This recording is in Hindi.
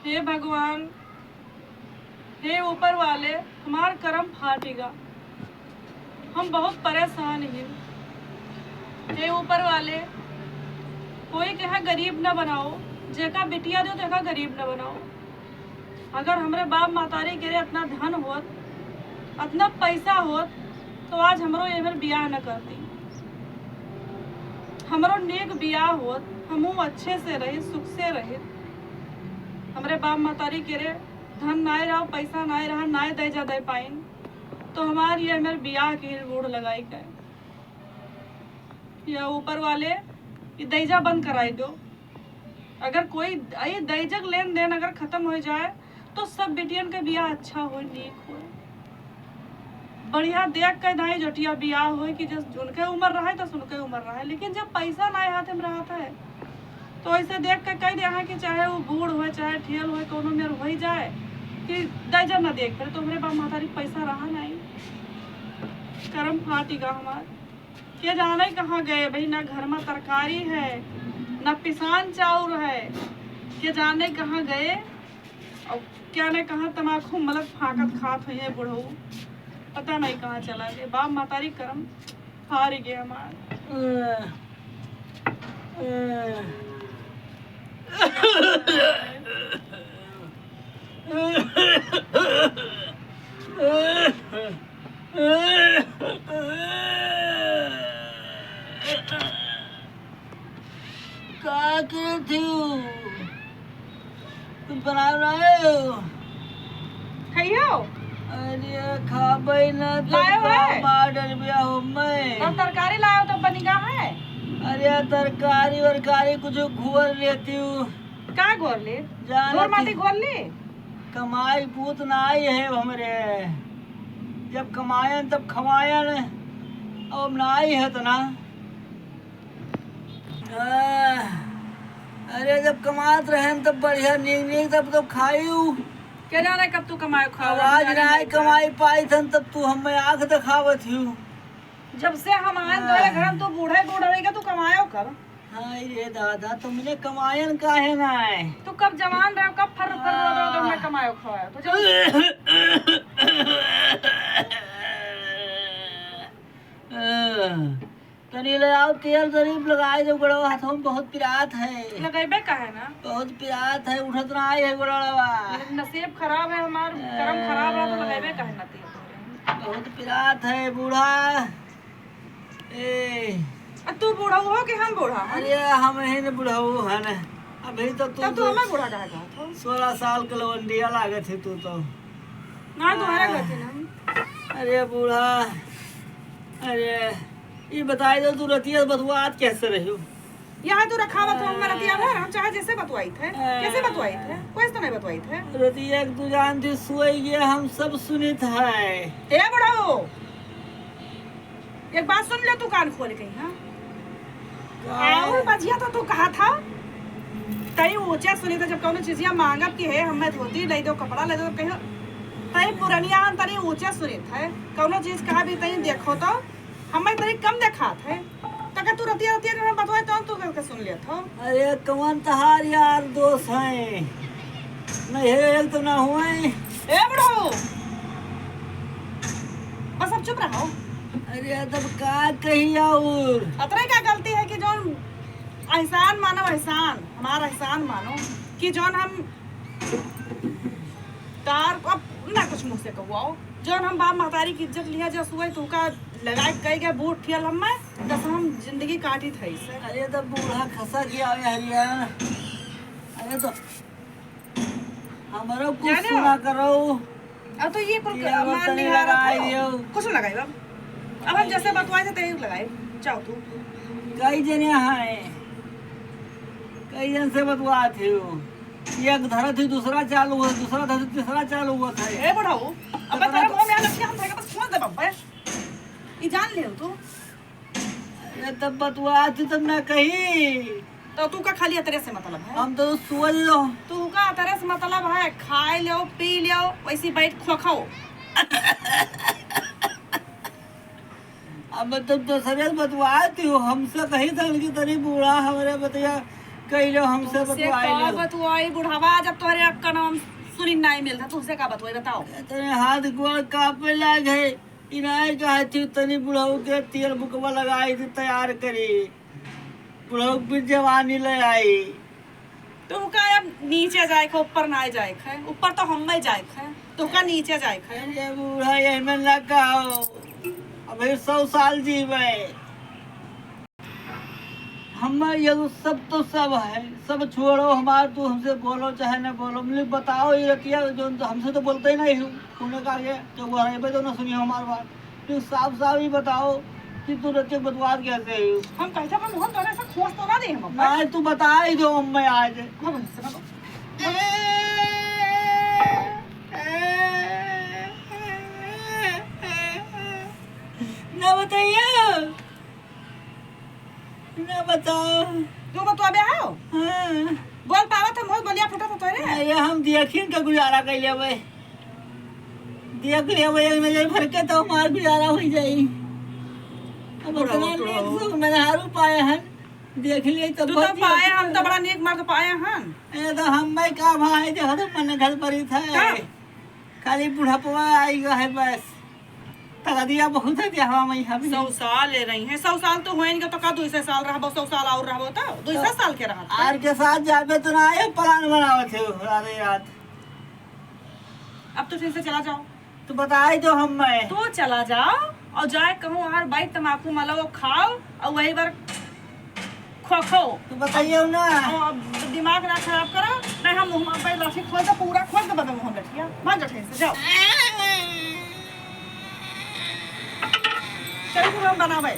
हे भगवान, हे ऊपर वाले, हमार कर्म फाटेगा, हम बहुत परेशान हैं। हे ऊपर वाले, कोई कहा गरीब न बनाओ, जेका बिटिया दो तेका गरीब न बनाओ। अगर हमरे बाप मातारी के इतना धन होत, इतना पैसा होत, तो आज हमरो ये बार बियाह न करती। हमरो नेक बियाह होत, हमू अच्छे से रहे, सुख से रहे। हमरे बाप मातारी के धन नाय रहा, पैसा नाय रहा, नाय दे जा दे पाइन, तो हमारी ये मेरे बियाह की रोड लगाई गए। या ऊपर वाले ये दैजा बंद कराई दो। अगर कोई ये दैजक लेन देन अगर खत्म हो जाए तो सब बेटियन के बियाह अच्छा हो, नीक हो, बढ़िया देख के दाई जोटिया बियाह हो कि जब उनके उम्र रहा तो उनके उम्र रहा। लेकिन जब पैसा ना हाथ में रहता है तो ऐसे देख के कह दिया कि चाहे वो बूढ़ हो चाहे ठेल हो, कोनो में हो जाए कि दैजा न देख फिर तो हमारे बाप मातारी पैसा रहा नहीं, कर्म फाटेगा हमार। ये जाने कहाँ गए भाई, ना घर में तरकारी है ना पिसान चाउर है, ये जाने कहाँ गए और क्या ने कहाँ तमाकू मलक फाकत खात हुई है बुढ़ऊ, पता नहीं कहाँ चला गए। बाप मातारी कर्म हार गए हमार। क्या करती हो? तुम बना रहे हो? खइयो अरे खाबे ना लायो है? बाडर बिया हो मैं। तो तरकारी लायो तो बनी का है? अरे तरकारी वरकारी कुछ घुवर लेती हूँ। का गोर ले? जाना माटी गोर ले? कमाई पूत नाई है हमरे, जब कमायन तब खमायन, अब नाई है तो ना। अरे जब कमात रहे तब बढ़िया नीक नीक तब तो खायू। क्या जाने कब तू कमाए खाओ? आज नाई कमाई पाई थन तब तू हमें आंख दिखावत हूँ। जब से हम आए तो घर तू बूढ़ा बूढ़ा रहेगा, तू कमायो कब? हाँ रे दादा तुमने कमायन काहे ना है? तू कब जवान रहे, कब फर फर मैं कमायो खाया तो तनी ले आओ तेल जरीब लगाए जो गड़वा हाथों में बहुत पिरात है। लगेबे काहे ना? बहुत पिरात है, उठत ना आई है गड़वा। नसीब खराब है हमार, कर्म खराब है तो लगेबे काहे ना तेल? बहुत पिरात है बूढ़ा। ए तू बूढ़ा हो कि हम बूढ़ा? अरे हम ही ने बूढ़ा हो है ना, अभी तो तू हमें बूढ़ा कहा था। 16 साल के लवंडिया लागत है तू तो ना तुम्हारा घर थे ना। अरे बूढ़ा, अरे ये बताई दो तू रतिया बतवात कैसे रही हो? यहाँ तो रखा हुआ था मेरा दिया है, हम चाहे जैसे बतवाई थे। कैसे बतवाई थे? कोई तो नहीं बतवाई थे। रतिया तू जानती सोई गया, हम सब सुनित है। ए बड़ाओ, एक बात सुन ले, तू कान खोल के। हाँ और बजिया तो तू कहा था तई ऊंचा सुनी था, जब कौनो चीजिया मांगब कि है हमें धोती ले दो, कपड़ा ले दो, कहीं तई पुरनिया तनी ऊंचा सुनी था। कौनो चीज कहा भी तई देखो तो हमें तनी कम देखा थे, तक तू रतिया रतिया ने बतवाए तो तू करके सुन लिया था। अरे कौन तहार यार दोस्त है नहीं है, एक तो ना हुए। ए बड़ो बस अब चुप रहो। अरे तब का कही और अतरे क्या गलती है कि जो एहसान मानो, एहसान हमारा एहसान मानो कि जो हम तार अब ना कुछ मुझसे कहुआओ, जो हम बाप महतारी की इज्जत लिया, जो सुबह तू का लगाए कई गए बूट ठियल हमें दस हम जिंदगी काटी थी से। अरे तब बूढ़ा खसा किया हरिया। अरे तो हमारा कुछ सुना करो। अब तो ये कुछ मान नहीं आ रहा, कुछ लगाई अब हम जैसे बतवाए थे तेरी लगाए। चाहो तू कई जने हैं, कई जन से बतवा थे, एक धरा थी दूसरा चालू हुआ, दूसरा धरा तीसरा चालू हुआ था। ए बढ़ाओ अब तेरा मुंह में आ लग हम थाके बस फोन दे बब्बे ई जान ले तू। अरे तब बतवा थी तब ना कही तो तू का खाली तेरे से मतलब है? हम तो सोच लो तू का तेरे से मतलब है खाए लो पी लो वैसी बैठ खो खाओ। अब तब तो सरियत बतवाती हो, हमसे कही था कि तरी बूढ़ा हमारे बतिया कही लो, हमसे बतवाई लो। बतवाई बुढ़ावा जब तोहरे अक्का न नहीं मिलता तुझसे का बतवाई बताओ। तेरे हाथ गोड़ कांपे लगे। इनाय कहा थी तनी बुढ़ऊ के तेल बुकवा लगाई थी तैयार करी। बुढ़ऊ भी जवानी ले आई। तुम का अब नीचे जाए खे ऊपर ना जाए खे, ऊपर तो हम में जाए खे, तुम का नीचे जाए खे। ये बूढ़ा यही में न कहो, अभी 100 साल जीवे। हम ये तो सब है, सब छोड़ो हमार, तू हमसे बोलो चाहे न बोलो, मुझे बताओ ये रतिया जो हमसे तो बोलते ही नहीं हूँ, तूने कहा ये तो वो है तो ना सुनिए हमारी बात, तू साफ साफ ही बताओ कि तू रतिया बदवाद कैसे है। हम कैसे अपन मुहन तोरे से खोज तो ना दे हम अपन। नहीं तू बता ही दो मैं आज। ना बताइए, ना बताओ। तू बतवा बे आओ। हाँ। बोल पावत हम बहुत बलिया फुटा तो तोरे। ये हम देखिन का गुजारा कर लेवे, देख लेवे एक नजर भर के तो हमार गुजारा हो जाई। अब इतना नेक सुख मैंने हारू पाए हैं, देख लिए तो तू तो पाए, हम तो बड़ा नेक मर्द पाए हन। ये तो हम भाई का भाई जो तो मन घर पर ही था, खाली बुढ़ापा आई है बस। तक दिया बहुत है हवा में हम 100 साल ले रही हैं, 100 साल तो होएंगे तो का 200 साल रहबो, 100 साल और रहबो तो 200 साल के रहत। आर के साथ जाबे तो ना आए प्लान बनावत है रात रात। अब तो फिर से चला जाओ। तो बताई दो हम मैं तो चला जाओ और जाए कहूँ यार बाइक तम्बाकू malo खाओ और वही बार खो। तो बताइए ना, और दिमाग ना खराब करो, नहीं हम मुंह पे लाठी खोल दो, पूरा खोल दो बदल मुंह लठिया भाग जाओ से जाओ। चलो हम बनावे।